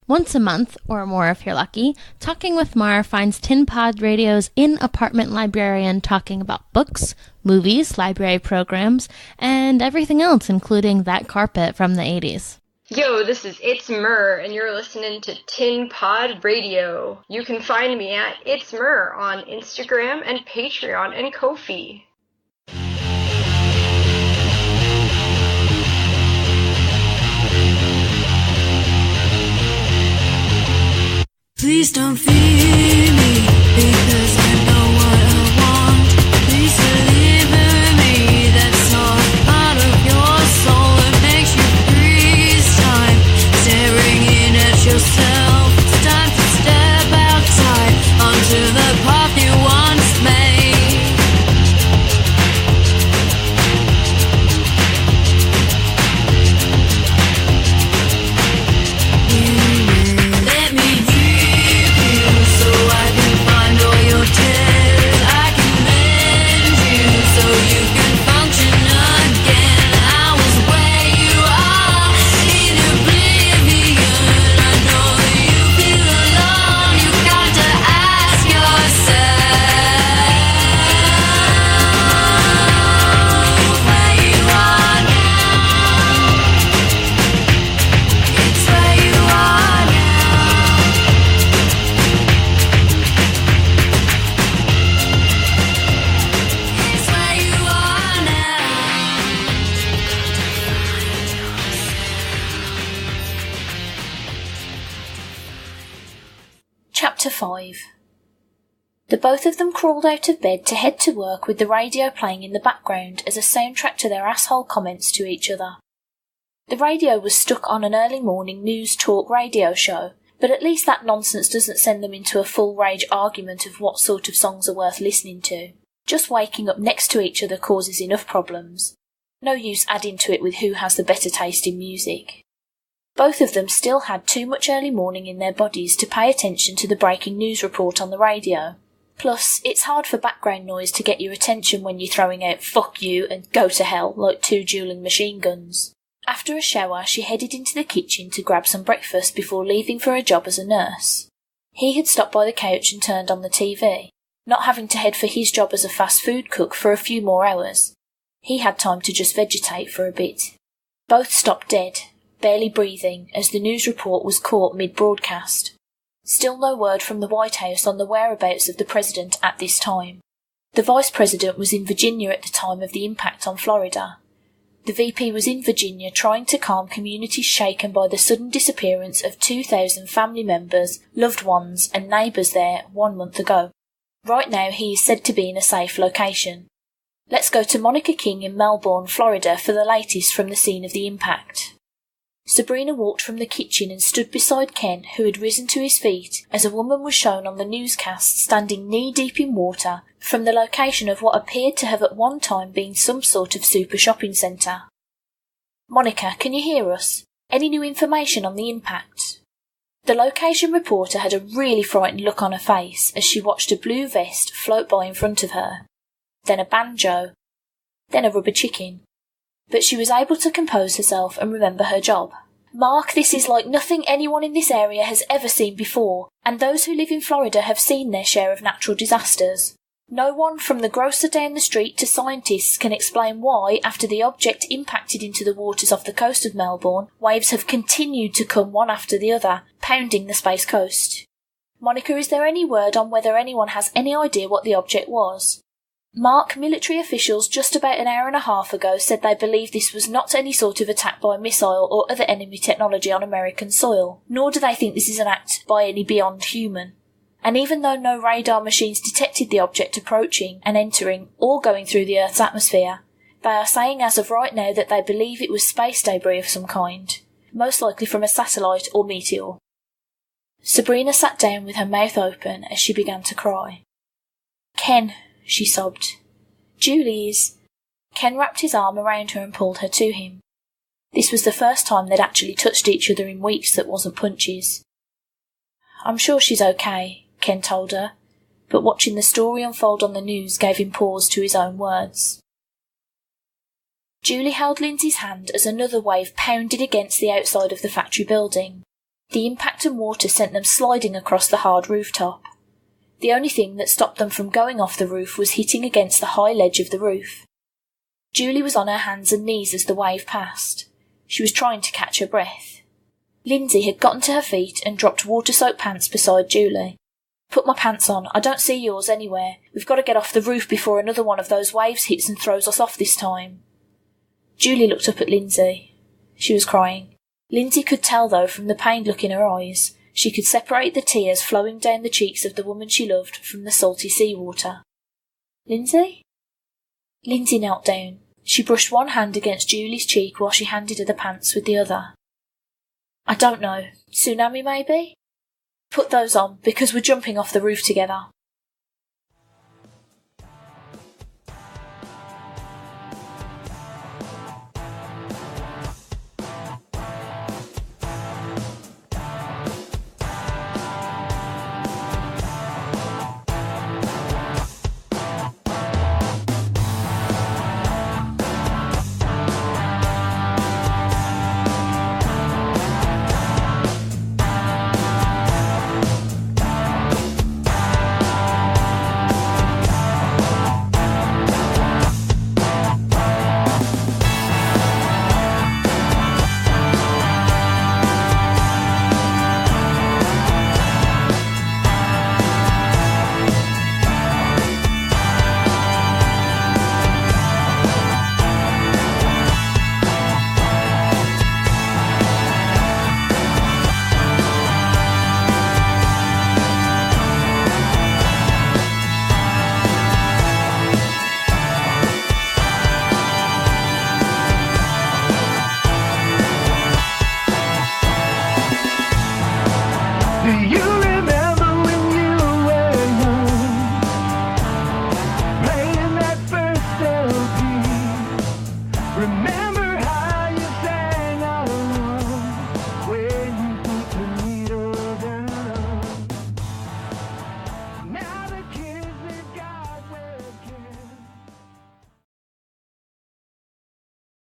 Once a month, or more if you're lucky, Talking with Mar finds Tin Pod Radio's in-apartment librarian talking about books, movies, library programs, and everything else, including that carpet from the 80s. Yo, this is It's Mur, and you're listening to Tin Pod Radio. You can find me at It's Mur on Instagram and Patreon and Ko-fi. Please don't fear me, because I know what I want. Please deliver me, that's not part of your soul. It makes you freeze time, staring in at yourself. It's time to step outside, onto the path you once made. Let me so I can find all your tears. I can mend you so you can function again. I was where you are in oblivion. I know you feel alone. You got to ask yourself where you are now. It's where you are now. It's where you are now. Chapter 5. The both of them crawled out of bed to head to work with the radio playing in the background as a soundtrack to their asshole comments to each other. The radio was stuck on an early morning news talk radio show, but at least that nonsense doesn't send them into a full rage argument of what sort of songs are worth listening to. Just waking up next to each other causes enough problems. No use adding to it with who has the better taste in music. Both of them still had too much early morning in their bodies to pay attention to the breaking news report on the radio. Plus, it's hard for background noise to get your attention when you're throwing out "fuck you" and "go to hell" like two dueling machine guns. After a shower, she headed into the kitchen to grab some breakfast before leaving for a job as a nurse. He had stopped by the couch and turned on the TV, not having to head for his job as a fast food cook for a few more hours. He had time to just vegetate for a bit. Both stopped dead, barely breathing, as the news report was caught mid-broadcast. Still no word from the White House on the whereabouts of the president at this time. The vice president was in Virginia at the time of the impact on Florida. The VP was in Virginia trying to calm communities shaken by the sudden disappearance of 2,000 family members, loved ones and neighbours there 1 month ago. Right now he is said to be in a safe location. Let's go to Monica King in Melbourne, Florida for the latest from the scene of the impact. Sabrina walked from the kitchen and stood beside Ken, who had risen to his feet, as a woman was shown on the newscast standing knee-deep in water from the location of what appeared to have at one time been some sort of super shopping centre. "Monica, can you hear us? Any new information on the impact?" The location reporter had a really frightened look on her face as she watched a blue vest float by in front of her. Then a banjo. Then a rubber chicken. But she was able to compose herself and remember her job. "Mark, this is like nothing anyone in this area has ever seen before, and those who live in Florida have seen their share of natural disasters. No one, from the grocer down the street to scientists, can explain why, after the object impacted into the waters off the coast of Melbourne, waves have continued to come one after the other, pounding the Space Coast. Monica, is there any word on whether anyone has any idea what the object was?" "Mark, military officials just about an hour and a half ago said they believe this was not any sort of attack by missile or other enemy technology on American soil, nor do they think this is an act by any beyond human. And even though no radar machines detected the object approaching and entering or going through the Earth's atmosphere, they are saying as of right now that they believe it was space debris of some kind, most likely from a satellite or meteor." Sabrina sat down with her mouth open as she began to cry. "Ken," she sobbed. "Julie is—" Ken wrapped his arm around her and pulled her to him. This was the first time they'd actually touched each other in weeks that wasn't punches. "I'm sure she's okay," Ken told her, but watching the story unfold on the news gave him pause to his own words. Julie held Lindsay's hand as another wave pounded against the outside of the factory building. The impact and water sent them sliding across the hard rooftop. The only thing that stopped them from going off the roof was hitting against the high ledge of the roof. Julie was on her hands and knees as the wave passed. She was trying to catch her breath. Lindsay had gotten to her feet and dropped water-soaked pants beside Julie. "Put my pants on. I don't see yours anywhere. We've got to get off the roof before another one of those waves hits and throws us off this time." Julie looked up at Lindsay. She was crying. Lindsay could tell, though, from the pained look in her eyes. She could separate the tears flowing down the cheeks of the woman she loved from the salty seawater. "Lindsay?" Lindsay knelt down. She brushed one hand against Julie's cheek while she handed her the pants with the other. "I don't know. Tsunami, maybe? Put those on, because we're jumping off the roof together." Do you